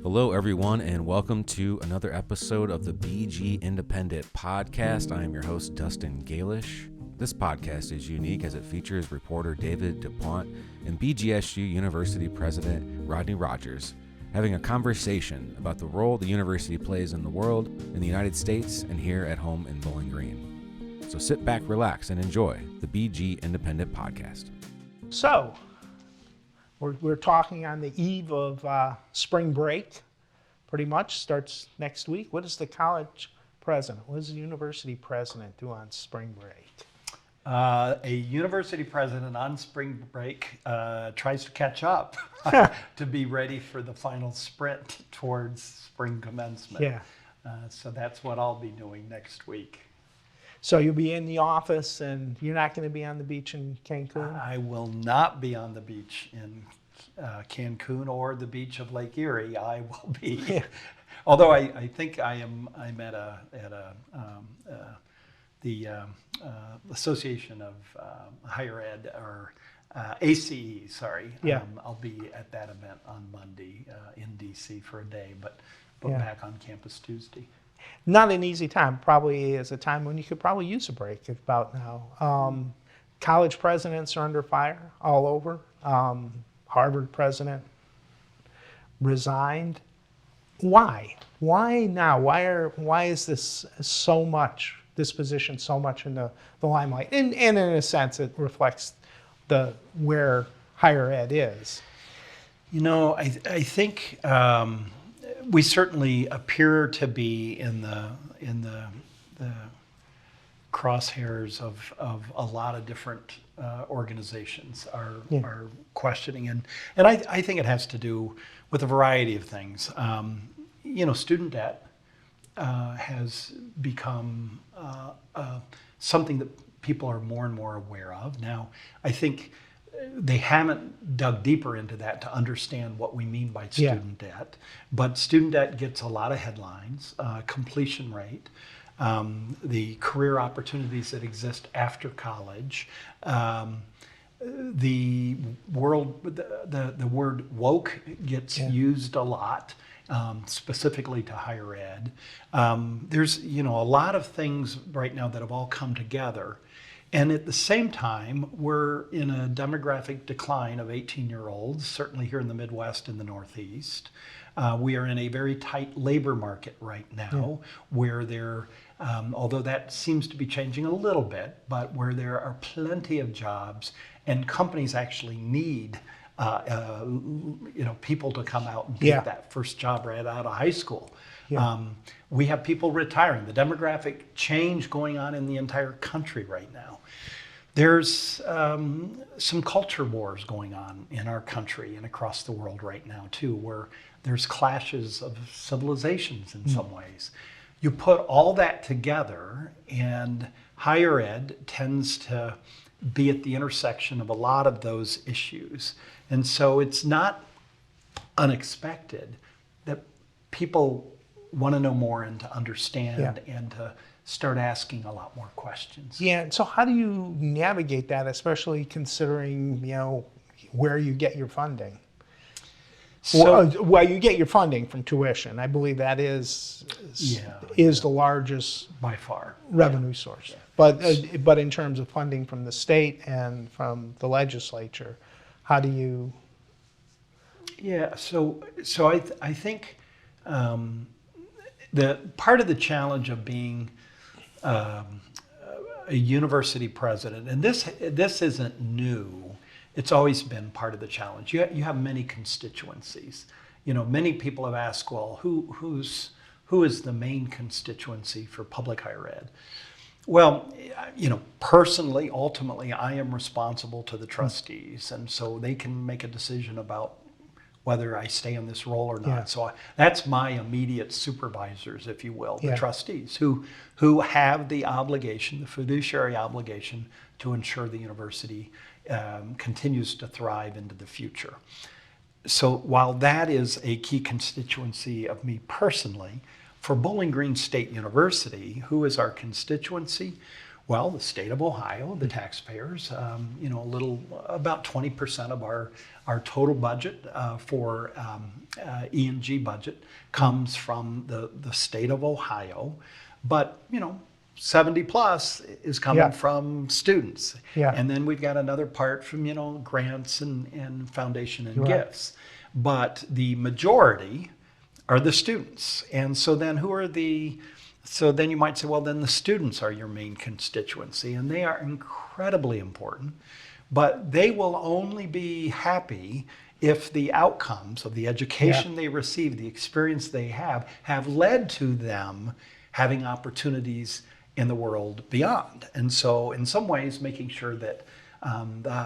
Hello, everyone, and welcome to another episode of the BG Independent Podcast. I am your host, Dustin Galish. This podcast is unique as it features reporter David Dupont and BGSU University President Rodney Rogers having a conversation about the role the university plays in the world, in the United States, and here at home in Bowling Green. So sit back, relax, and enjoy the BG Independent Podcast. So, we're talking on the eve of spring break, pretty much, starts next week. What does the college president, what does the university president do on spring break? A university president on spring break tries to catch up to be ready for the final sprint towards spring commencement. Yeah. So that's what I'll be doing next week. So you'll be in the office and you're not going to be on the beach in Cancun? I will not be on the beach in Cancun or the beach of Lake Erie. I will be, although I think I'm at the Association of Higher Ed, or ACE, sorry. Yeah. I'll be at that event on Monday in DC for a day, but Yeah. back on campus Tuesday. Not an easy time. Probably is a time when you could probably use a break about now. College presidents are under fire all over. Harvard president resigned. Why? Why now? Why is this so much, this position so much in the limelight? And in a sense, it reflects where higher ed is. You know, I think we certainly appear to be in the crosshairs of a lot of different organizations are questioning, and I think it has to do with a variety of things. Student debt has become something that people are more and more aware of. Now, I think they haven't dug deeper into that to understand what we mean by student debt, but student debt gets a lot of headlines, completion rate, the career opportunities that exist after college, the word woke gets used a lot, specifically to higher ed. There's a lot of things right now that have all come together. And at the same time, we're in a demographic decline of 18-year-olds, certainly here in the Midwest and the Northeast. We are in a very tight labor market right now, where although that seems to be changing a little bit, but where there are plenty of jobs and companies actually need people to come out and get that first job right out of high school. We have people retiring. The demographic change going on in the entire country right now. There's some culture wars going on in our country and across the world right now too, where there's clashes of civilizations in some ways. You put all that together, and higher ed tends to be at the intersection of a lot of those issues. And so it's not unexpected that people want to know more and to understand and to start asking a lot more questions. Yeah, so how do you navigate that, especially considering, where you get your funding? Well, you get your funding from tuition. I believe that is the largest by far revenue source. Yeah. But in terms of funding from the state and from the legislature, how do you? Yeah, so I think the part of the challenge of being a university president, and this isn't new. It's always been part of the challenge. You have many constituencies. Many people have asked, well, who is the main constituency for public higher ed? Well, personally, ultimately, I am responsible to the trustees, and so they can make a decision about whether I stay in this role or not. Yeah. So that's my immediate supervisors, if you will, the trustees, who have the obligation, the fiduciary obligation, to ensure the university continues to thrive into the future. So while that is a key constituency of me personally, for Bowling Green State University, who is our constituency? Well, the state of Ohio, the taxpayers, about 20% of our total budget for E&G budget comes from the state of Ohio, but 70 plus is coming from students, and then we've got another part from grants and foundation and gifts, but the majority are the students. And so then so then you might say, well, then the students are your main constituency, and they are incredibly important, but they will only be happy if the outcomes of the education they receive, the experience they have led to them having opportunities in the world beyond. And so in some ways, making sure that the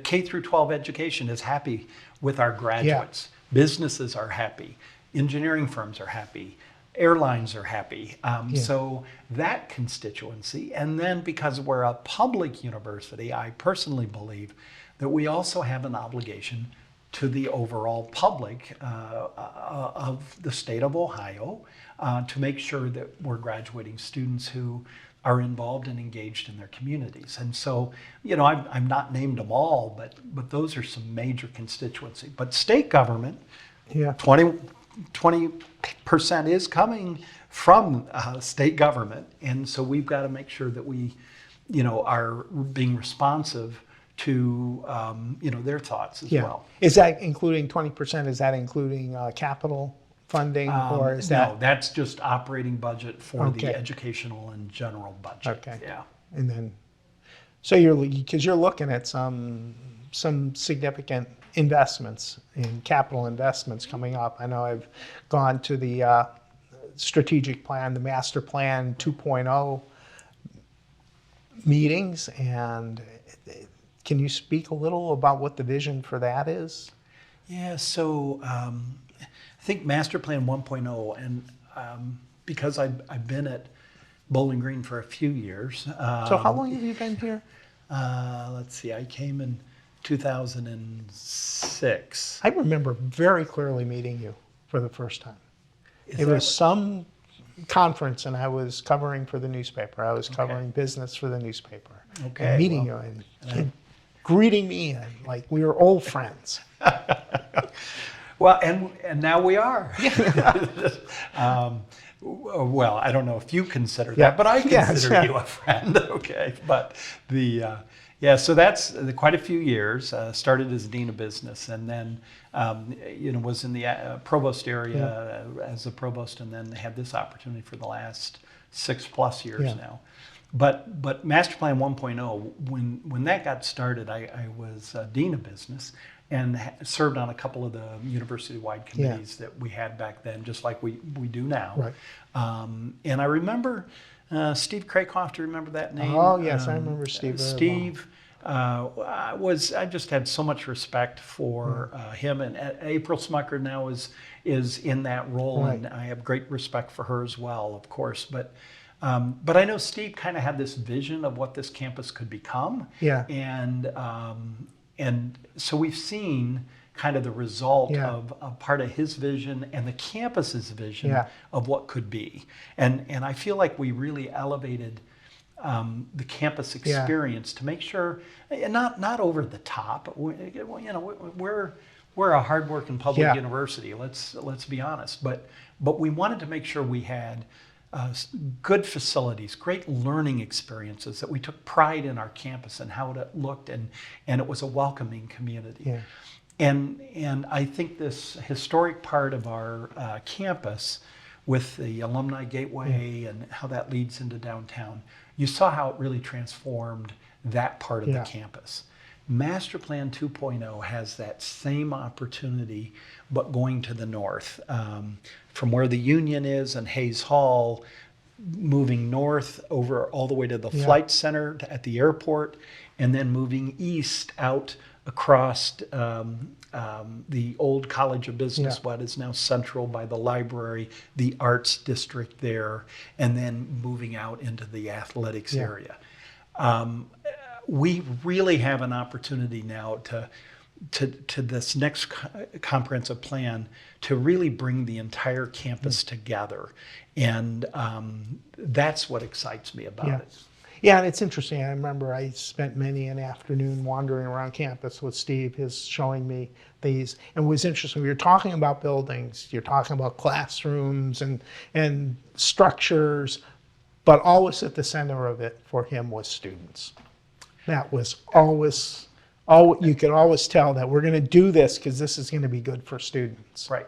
K through 12 education is happy with our graduates. Businesses are happy. Engineering firms are happy. Airlines are happy. So that constituency, and then because we're a public university, I personally believe that we also have an obligation to the overall public of the state of Ohio to make sure that we're graduating students who are involved and engaged in their communities. And so, I've not named them all, but those are some major constituency. But state government, 20% is coming from state government, and so we've got to make sure that we, are being responsive to, their thoughts as well. Is that including 20%? Is that including capital funding, or is that? No, that's just operating budget for the educational and general budget. Okay. Yeah. And then, so you're looking at some significant investments in capital investments coming up. I know I've gone to the strategic plan, the master plan 2.0 meetings, and can you speak a little about what the vision for that is? Yeah, so I think master plan 1.0, and because I've been at Bowling Green for a few years. So how long have you been here? Let's see, I came in 2006. I remember very clearly meeting you for the first time. It was some conference, and I was covering for the newspaper. I was covering business for the newspaper. Okay. And meeting you and greeting me, and like we were old friends. Well, and now we are. Well, I don't know if you consider that, but I consider you a friend. Okay, but so that's quite a few years. Started as dean of business, and then was in the provost area as a provost, and then had this opportunity for the last 6+ years now. But Master Plan 1.0, when that got started, I was dean of business and served on a couple of the university-wide committees that we had back then, just like we do now. Right. And I remember Steve Krakoff. Do you remember that name? Oh yes, I remember Steve. Steve I just had so much respect for him, and April Smucker now is in that role, and I have great respect for her as well, of course. But I know Steve kind of had this vision of what this campus could become. Yeah. And so we've seen kind of the result of part of his vision and the campus's vision of what could be. And I feel like we really elevated the campus experience to make sure, and not over the top. We're a hardworking public university. Let's be honest. But we wanted to make sure we had good facilities, great learning experiences, that we took pride in our campus and how it looked, and it was a welcoming community. Yeah. And I think this historic part of our campus with the Alumni Gateway and how that leads into downtown, you saw how it really transformed that part of the campus. Master Plan 2.0 has that same opportunity, but going to the north. From where the Union is and Hayes Hall, moving north over all the way to the flight center at the airport, and then moving east out across the old College of Business, what is now Central by the library, the arts district there, and then moving out into the athletics area. We really have an opportunity now to this next comprehensive plan to really bring the entire campus together. And that's what excites me about it. Yeah, and it's interesting. I remember I spent many an afternoon wandering around campus with Steve, his showing me these. And it was interesting. We were talking about buildings, you're talking about classrooms and structures, but always at the center of it for him was students. That was always, you could always tell that we're going to do this because this is going to be good for students. Right.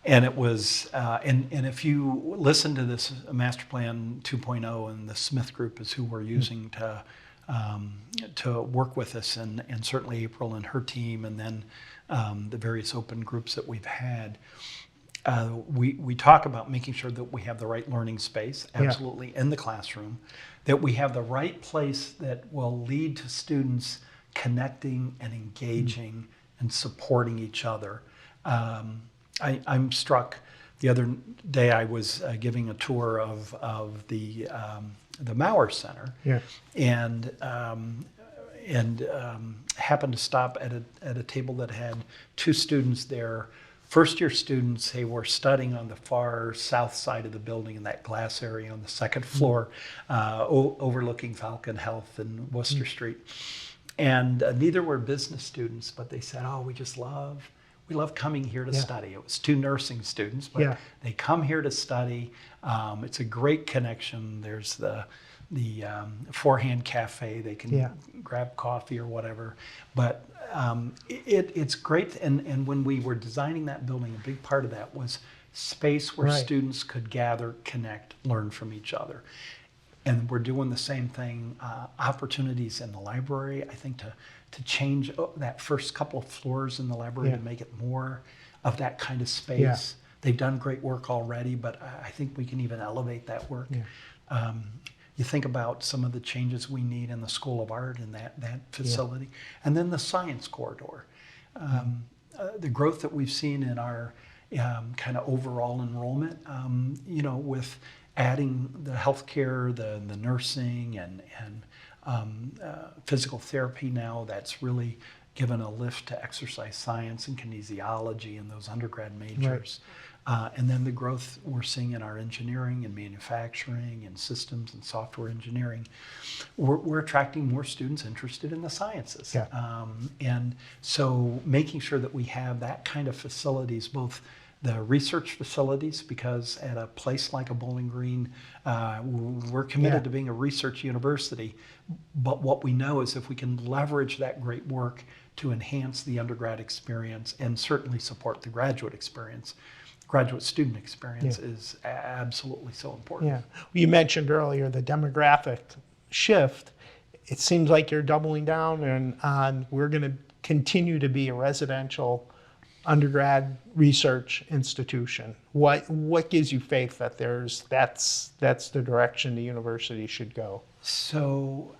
And it was, and if you listen to this Master Plan 2.0, and the Smith Group is who we're using to work with us, and certainly April and her team, and then the various open groups that we've had, we talk about making sure that we have the right learning space, absolutely, in the classroom, that we have the right place that will lead to students connecting and engaging and supporting each other. I'm struck. The other day I was giving a tour of the Maurer Center, and happened to stop at a table that had two students there. First-year students, they were studying on the far south side of the building in that glass area on the second floor, overlooking Falcon Health and Worcester Street. And neither were business students, but they said, "Oh, we love coming here to study." It was two nursing students, but they come here to study. It's a great connection. There's the Forehand Cafe. They can grab coffee or whatever. But it's great. And when we were designing that building, a big part of that was space where students could gather, connect, learn from each other. And we're doing the same thing, opportunities in the library, I think, to change that first couple of floors in the library to make it more of that kind of space. They've done great work already, but I think we can even elevate that work. You think about some of the changes we need in the School of Art in that facility. And then the science corridor. The growth that we've seen in our kind of overall enrollment, with adding the healthcare, the nursing, and physical therapy now, that's really given a lift to exercise science and kinesiology and those undergrad majors. And then the growth we're seeing in our engineering and manufacturing and systems and software engineering, we're attracting more students interested in the sciences. And so making sure that we have that kind of facilities, both the research facilities, because at a place like a Bowling Green, we're committed to being a research university. But what we know is if we can leverage that great work to enhance the undergrad experience and certainly support the graduate experience, graduate student experience is absolutely so important. You mentioned earlier the demographic shift. It seems like you're doubling down on we're going to continue to be a residential undergrad research institution. What gives you faith that that's the direction the university should go? So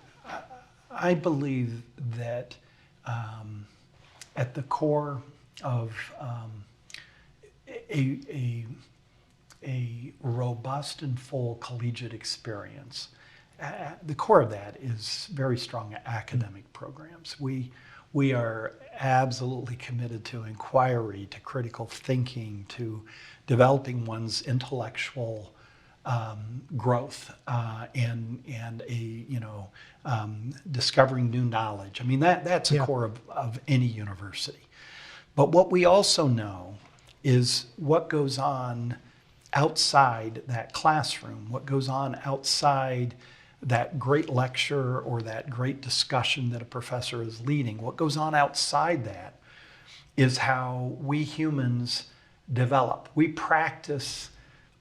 I believe that at the core of a robust and full collegiate experience, the core of that is very strong academic programs. We are absolutely committed to inquiry, to critical thinking, to developing one's intellectual growth, and discovering new knowledge. I mean, that's a core of any university. But what we also know is what goes on outside that classroom, what goes on outside that great lecture or that great discussion that a professor is leading. What goes on outside that is how we humans develop. We practice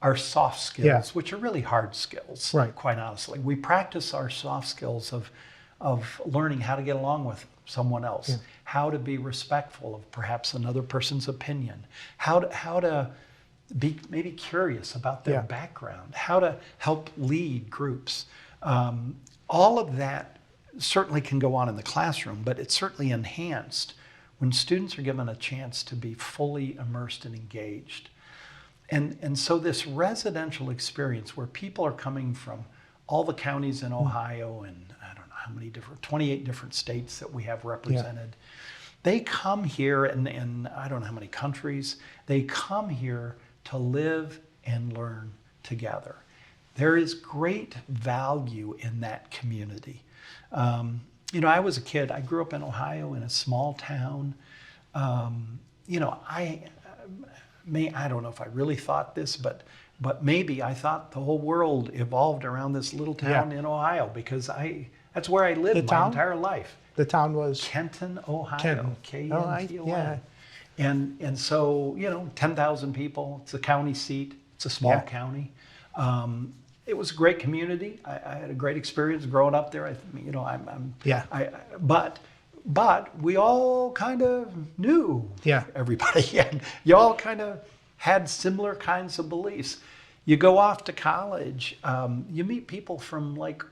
our soft skills, which are really hard skills, quite honestly. We practice our soft skills of learning how to get along with someone else, how to be respectful of perhaps another person's opinion, how to be maybe curious about their background, how to help lead groups. All of that certainly can go on in the classroom, but it's certainly enhanced when students are given a chance to be fully immersed and engaged. And so this residential experience where people are coming from all the counties in Ohio and I don't know how many different, 28 different states that we have represented. They come here, and I don't know how many countries, they come here to live and learn together. There is great value in that community. I was a kid, I grew up in Ohio in a small town. I don't know if I really thought this, but maybe I thought the whole world evolved around this little town in Ohio, because that's where I lived my entire life. The town was Kenton, Ohio. Kenton. K-N-T-O-N. Yeah. And so, 10,000 people. It's the county seat. It's a small county. It was a great community. I had a great experience growing up there. But we all kind of knew everybody, and you all kind of had similar kinds of beliefs. You go off to college, you meet people from like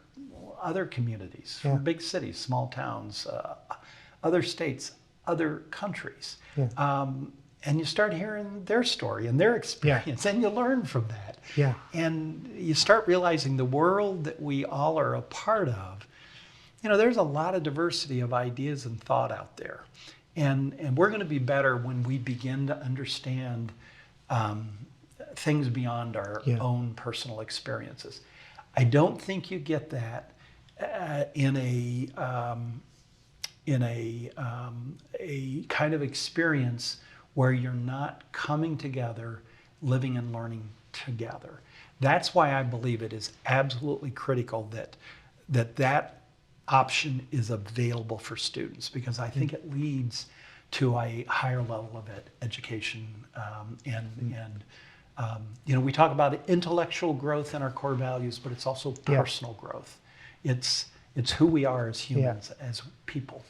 other communities, from big cities, small towns, other states, other countries. And you start hearing their story and their experience, and you learn from that. And you start realizing the world that we all are a part of, there's a lot of diversity of ideas and thought out there. And we're going to be better when we begin to understand things beyond our own personal experiences. I don't think you get that in a kind of experience where you're not coming together, living and learning together. That's why I believe it is absolutely critical that option is available for students, because I think it leads to a higher level of education. We talk about intellectual growth in our core values, but it's also personal growth. It's who we are as humans, as people.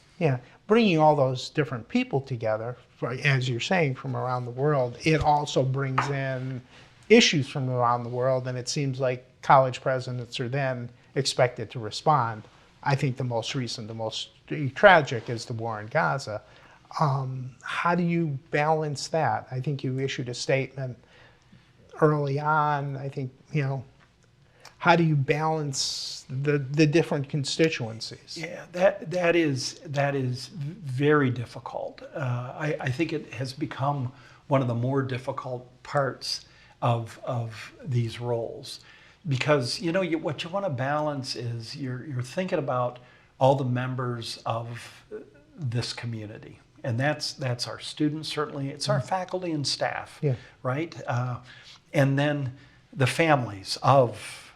Bringing all those different people together, as you're saying, from around the world, it also brings in issues from around the world, and it seems like college presidents are then expected to respond. I think the most recent, the most tragic is the war in Gaza. How do you balance that? I think you issued a statement early on. I think, how do you balance the different constituencies? Yeah, that is very difficult. I think it has become one of the more difficult parts of these roles, because what you want to balance is you're thinking about all the members of this community, and that's our students, certainly. It's our faculty and staff, right? And then the families of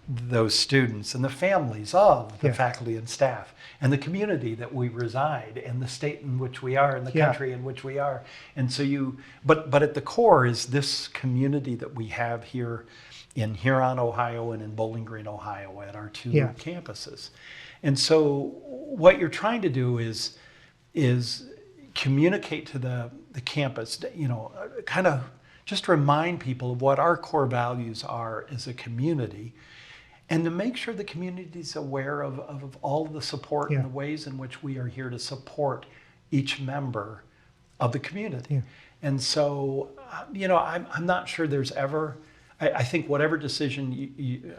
those students, and the families of the faculty and staff, and the community that we reside, and the state in which we are, and the country in which we are. And so but at the core is this community that we have here in Huron, Ohio, and in Bowling Green, Ohio, at our two campuses. And so what you're trying to do is communicate to the campus, kind of just remind people of what our core values are as a community, and to make sure the community is aware of all of the support and the ways in which we are here to support each member of the community. And so, I'm not sure there's ever, I think whatever decision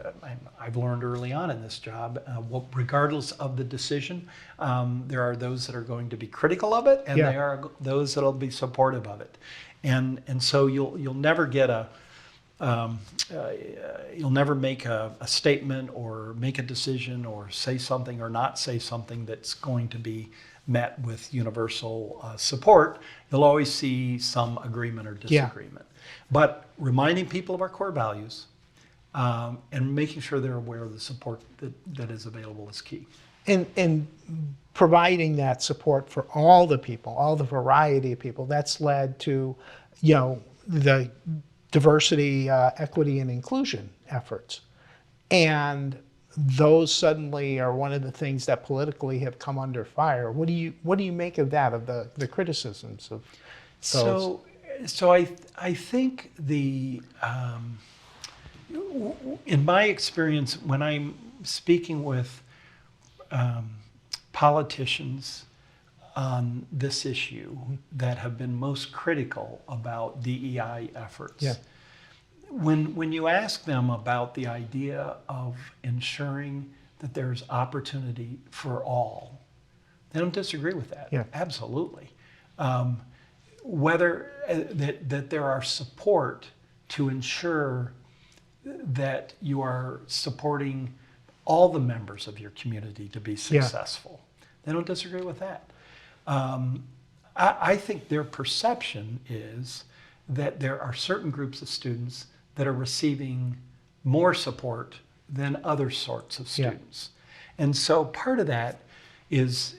I've learned early on in this job, regardless of the decision, there are those that are going to be critical of it, and there are those that will be supportive of it. And so you'll never get you'll never make a statement or make a decision or say something or not say something that's going to be met with universal support. You'll always see some agreement or disagreement. But reminding people of our core values and making sure they're aware of the support that is available is key. And providing that support for all the people, all the variety of people, that's led to, the diversity, equity, and inclusion efforts. And those suddenly are one of the things that politically have come under fire. What do you make of that, of the criticisms of those? So I think in my experience, when I'm speaking with politicians on this issue that have been most critical about DEI efforts, when you ask them about the idea of ensuring that there's opportunity for all. They don't disagree with that. Yeah. Absolutely. Whether that there are support to ensure that you are supporting all the members of your community to be successful. They don't disagree with that. I think their perception is that there are certain groups of students that are receiving more support than other sorts of students. And so part of that is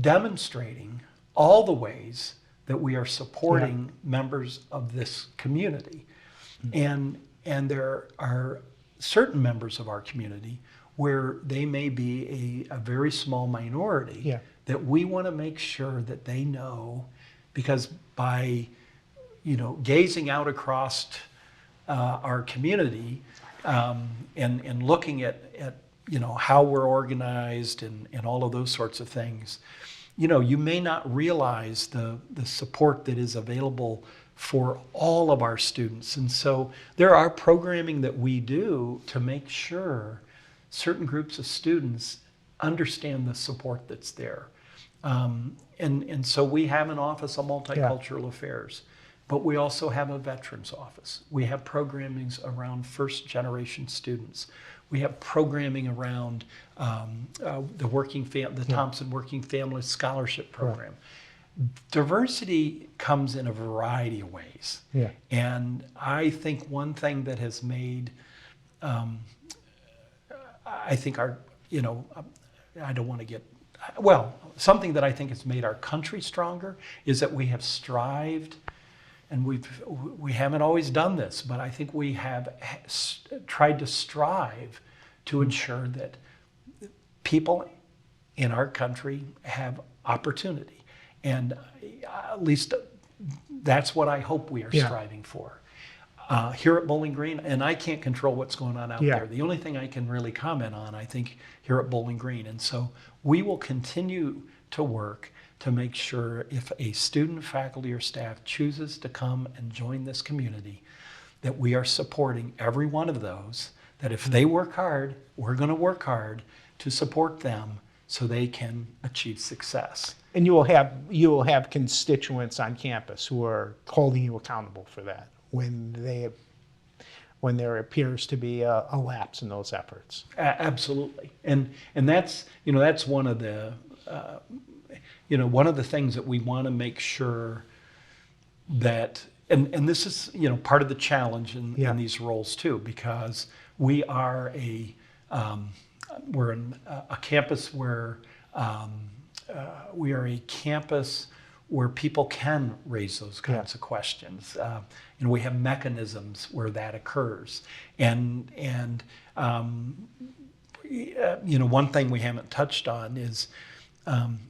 demonstrating all the ways that we are supporting members of this community. And there are certain members of our community where they may be a very small minority that we want to make sure that they know, because by gazing out across our community and looking at how we're organized and all of those sorts of things, you may not realize the support that is available for all of our students. And so there are programming that we do to make sure certain groups of students understand the support that's there. And so we have an Office of Multicultural Affairs, but we also have a Veterans Office. We have programmings around first-generation students. We have programming around the Thompson Working Family Scholarship Program. Diversity comes in a variety of ways. And I think one thing that has made, something that I think has made our country stronger is that we have strived, and we haven't always done this, but I think we have tried to strive to ensure that people in our country have opportunity. And at least that's what I hope we are striving for. Here at Bowling Green, and I can't control what's going on out there. The only thing I can really comment on, I think, here at Bowling Green. And so we will continue to work to make sure if a student, faculty, or staff chooses to come and join this community, that we are supporting every one of those, that if they work hard, we're going to work hard to support them so they can achieve success. And you will have constituents on campus who are holding you accountable for that when there appears to be a lapse in those efforts. Absolutely, and that's one of the one of the things that we want to make sure that, and this is part of the challenge in these roles too, because we are we're in a campus where we are a campus where people can raise those kinds of questions. We have mechanisms where that occurs. And one thing we haven't touched on is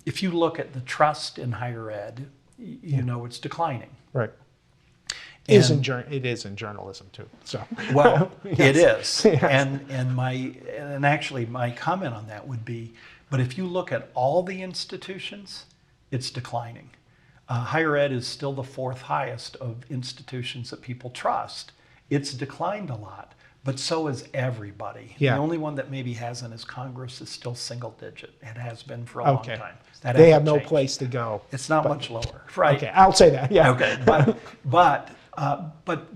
if you look at the trust in higher ed, it's declining. Right. It is in journalism too. So well, it is. And actually my comment on that would be, but if you look at all the institutions, it's declining. Higher ed is still the fourth highest of institutions that people trust. It's declined a lot, but so is everybody. The only one that maybe hasn't is Congress is still single digit. It has been for a long time. They have no place to go. It's not much lower, right? Okay, I'll say that. Yeah. Okay, but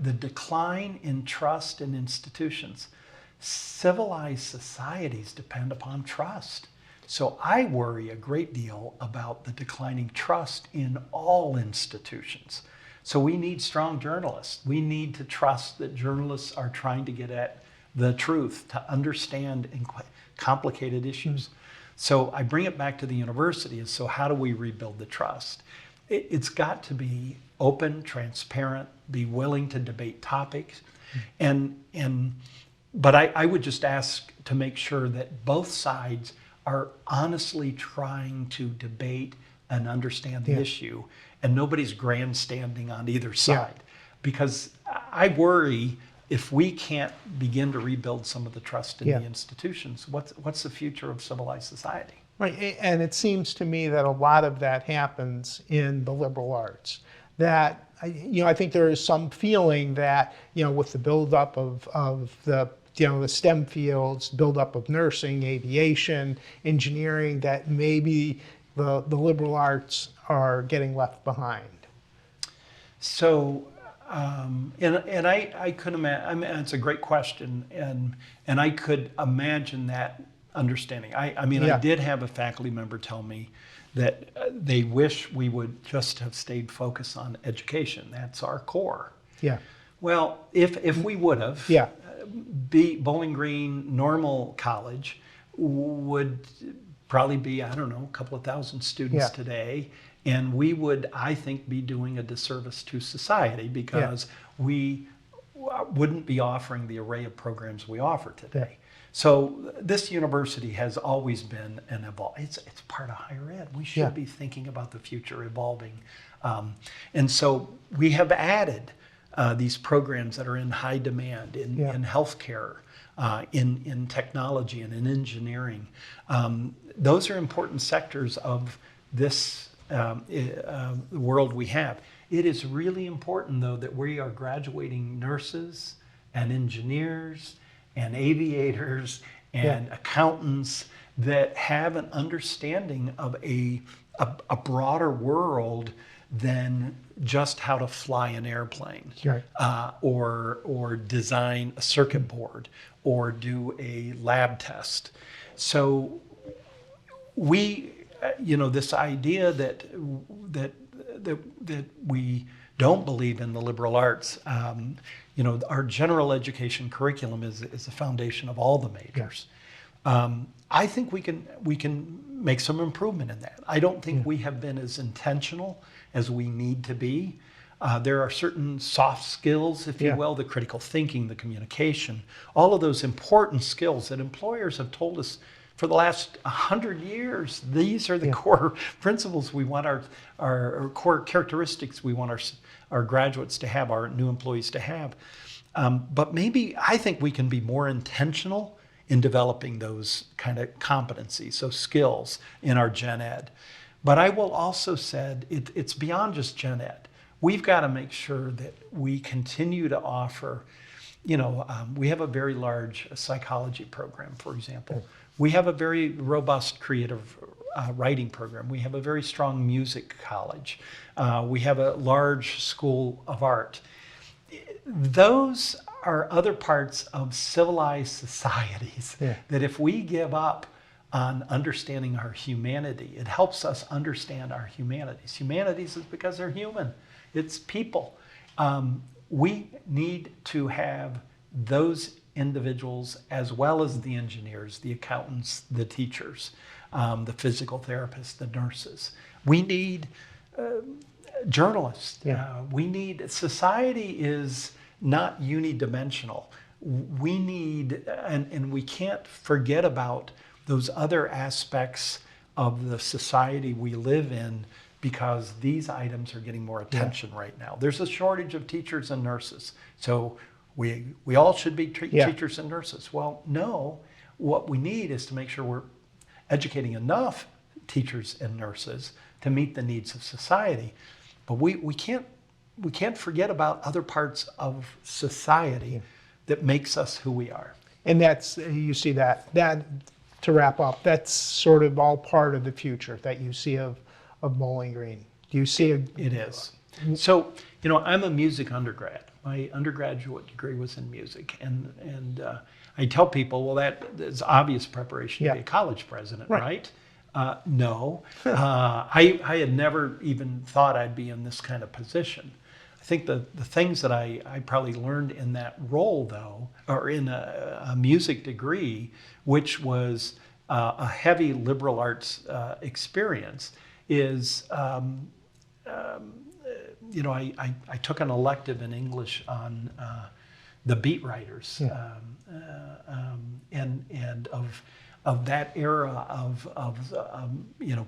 the decline in trust in institutions, civilized societies depend upon trust. So I worry a great deal about the declining trust in all institutions. So we need strong journalists. We need to trust that journalists are trying to get at the truth, to understand complicated issues. So I bring it back to the university. So how do we rebuild the trust? It's got to be open, transparent, be willing to debate topics. But I would just ask to make sure that both sides are honestly trying to debate and understand the issue, and nobody's grandstanding on either side. Because I worry if we can't begin to rebuild some of the trust in the institutions, what's the future of civilized society? Right, and it seems to me that a lot of that happens in the liberal arts. That I think there is some feeling that with the buildup of the the STEM fields, buildup of nursing, aviation, engineering, that maybe the liberal arts are getting left behind? So, and I could imagine. I mean, it's a great question, and I could imagine that understanding. I mean, I did have a faculty member tell me that they wish we would just have stayed focused on education. That's our core. Yeah. Well, if we would have, Yeah. Bowling Green Normal College would probably be, I don't know, a couple of thousand students today. And we would, I think, be doing a disservice to society because we wouldn't be offering the array of programs we offer today. So this university has always been an it's part of higher ed. We should be thinking about the future evolving. And so we have added these programs that are in high demand in healthcare, in technology, and in engineering. Those are important sectors of this the world we have. It is really important, though, that we are graduating nurses and engineers and aviators and accountants that have an understanding of a broader world than just how to fly an airplane, or design a circuit board or do a lab test. So we, this idea that we don't believe in the liberal arts. Our general education curriculum is the foundation of all the majors. I think we can make some improvement in that. I don't think we have been as intentional as we need to be. There are certain soft skills, if you will, the critical thinking, the communication, all of those important skills that employers have told us for the last 100 years, these are the core principles we want our core characteristics we want our graduates to have, our new employees to have. But maybe I think we can be more intentional in developing those kind of competencies, so skills in our gen ed. But I will also say it's beyond just gen ed. We've got to make sure that we continue to offer, we have a very large psychology program, for example. We have a very robust creative writing program. We have a very strong music college. We have a large school of art. Those are other parts of civilized societies that if we give up on understanding our humanity, it helps us understand our humanities. Humanities is because they're human. It's people. We need to have those individuals as well as the engineers, the accountants, the teachers, the physical therapists, the nurses. We need journalists. Society is not unidimensional. We need, and we can't forget about those other aspects of the society we live in, because these items are getting more attention right now. There's a shortage of teachers and nurses. So we all should be teachers and nurses. Well, no, what we need is to make sure we're educating enough teachers and nurses to meet the needs of society. But we can't forget about other parts of society that makes us who we are. And that's, you see that to wrap up, that's sort of all part of the future that you see of Bowling Green. Do you see it is. So, I'm a music undergrad. My undergraduate degree was in music, and I tell people, well, that is obvious preparation to be a college president, right? No, I had never even thought I'd be in this kind of position. I think the things that I probably learned in that role, though, or in a music degree, which was a heavy liberal arts experience, is I took an elective in English on the beat writers, and of that era of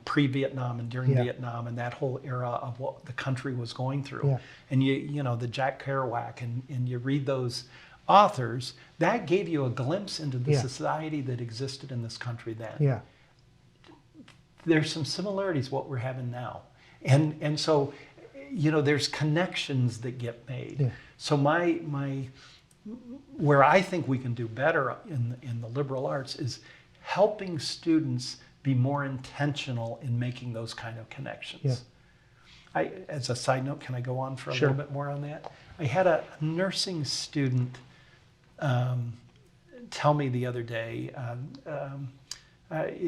pre-Vietnam and during Vietnam, and that whole era of what the country was going through. And the Jack Kerouac, and you read those authors, that gave you a glimpse into the society that existed in this country then. There's some similarities what we're having now, and so there's connections that get made. So my where I think we can do better in the liberal arts is helping students be more intentional in making those kind of connections. Yeah. As a side note, can I go on for a little bit more on that? I had a nursing student tell me the other day,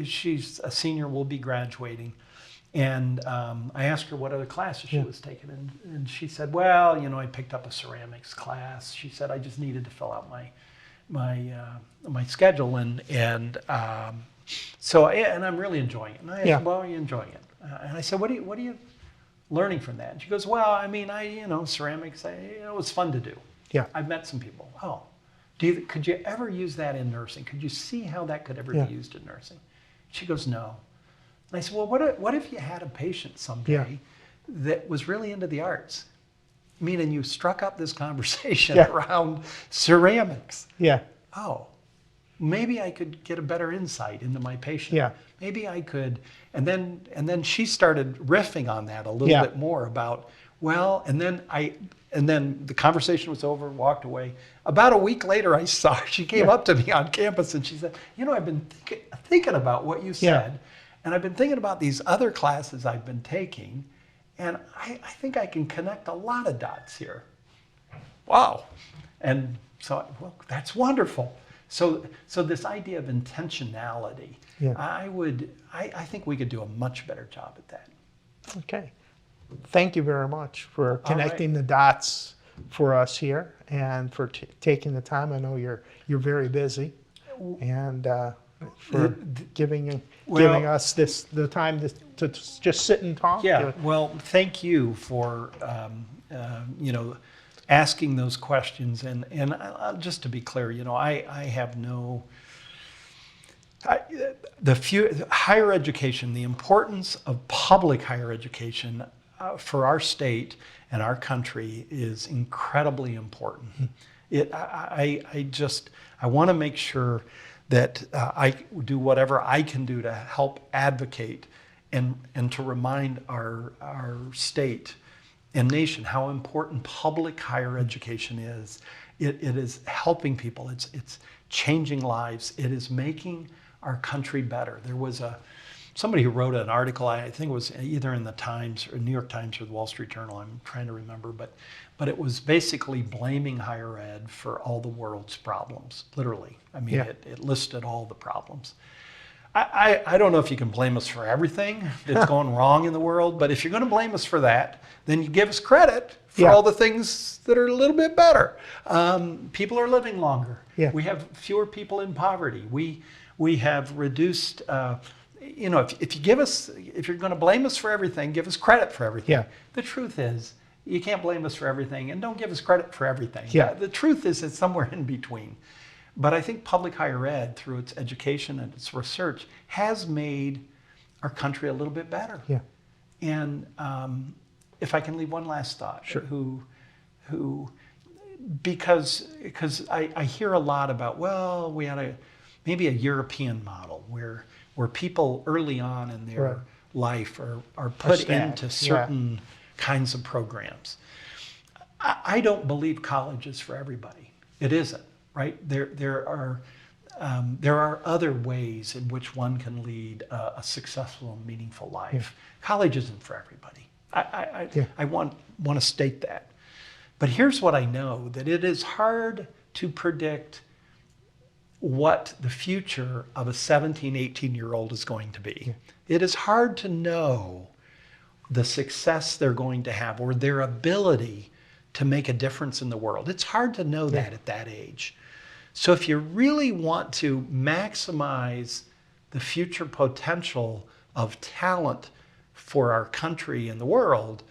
she's a senior, will be graduating, and I asked her what other classes she was taking, and she said, well, I picked up a ceramics class. She said, I just needed to fill out my schedule, and I'm really enjoying it. And I asked, well, are you enjoying it? And I said, what are you learning from that? And she goes, well, I mean, ceramics, it was fun to do. Yeah. I've met some people. Oh, could you ever use that in nursing? Could you see how that could ever be used in nursing? She goes, no. And I said, well, what if you had a patient someday that was really into the arts? I mean, and you struck up this conversation around ceramics. Yeah. Oh, maybe I could get a better insight into my patient. Yeah. Maybe I could. And then she started riffing on that a little bit more about, well, and then the conversation was over, walked away. About a week later, I saw her. She came up to me on campus and she said, I've been thinking about what you said, and I've been thinking about these other classes I've been taking, and I think I can connect a lot of dots here. Wow. And so, well, that's wonderful. So this idea of intentionality, I think we could do a much better job at that. Okay. Thank you very much for connecting the dots for us here and for taking the time. I know you're very busy, and for giving us the time to just sit and talk. Yeah. Well, thank you for asking those questions. And just to be clear, I have no. Higher education, the importance of public higher education for our state and our country is incredibly important. I want to make sure that I do whatever I can do to help advocate and to remind our state and nation how important public higher education is. It is helping people. It's changing lives. It is making our country better. There was somebody who wrote an article, I think it was either in the Times or New York Times or the Wall Street Journal, I'm trying to remember, but it was basically blaming higher ed for all the world's problems, literally. I mean, it listed all the problems. I don't know if you can blame us for everything that's going wrong in the world, but if you're going to blame us for that, then you give us credit for all the things that are a little bit better. People are living longer. We have fewer people in poverty. We have reduced, if you're going to blame us for everything, give us credit for everything. The truth is, you can't blame us for everything, and don't give us credit for everything. The truth is, it's somewhere in between. But I think public higher ed, through its education and its research, has made our country a little bit better. And if I can leave one last thought, because I hear a lot about, well, we had maybe a European model where people early on in their life are put into certain kinds of programs. I don't believe college is for everybody. It isn't, right? There are other ways in which one can lead a successful and meaningful life. College isn't for everybody. I want to state that. But here's what I know, that it is hard to predict what the future of a 17, 18-year-old is going to be. It is hard to know the success they're going to have or their ability to make a difference in the world. It's hard to know that at that age. So if you really want to maximize the future potential of talent for our country and the world,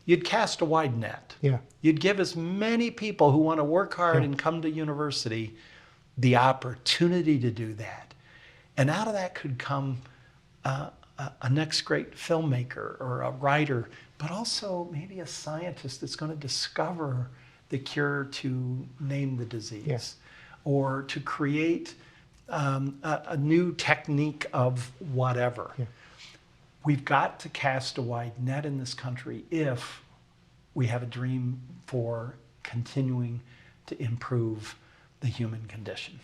you'd cast a wide net. You'd give as many people who want to work hard and come to university the opportunity to do that. And out of that could come a next great filmmaker or a writer, but also maybe a scientist that's going to discover the cure to name the disease, or to create a new technique of whatever. We've got to cast a wide net in this country if we have a dream for continuing to improve the human condition.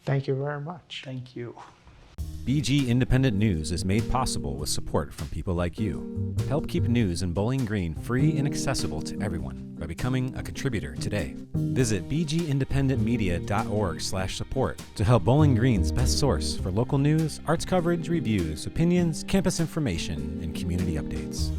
Thank you very much. Thank you. BG Independent News is made possible with support from people like you. Help keep news in Bowling Green free and accessible to everyone by becoming a contributor today. Visit bgindependentmedia.org/support to help Bowling Green's best source for local news, arts coverage, reviews, opinions, campus information, and community updates.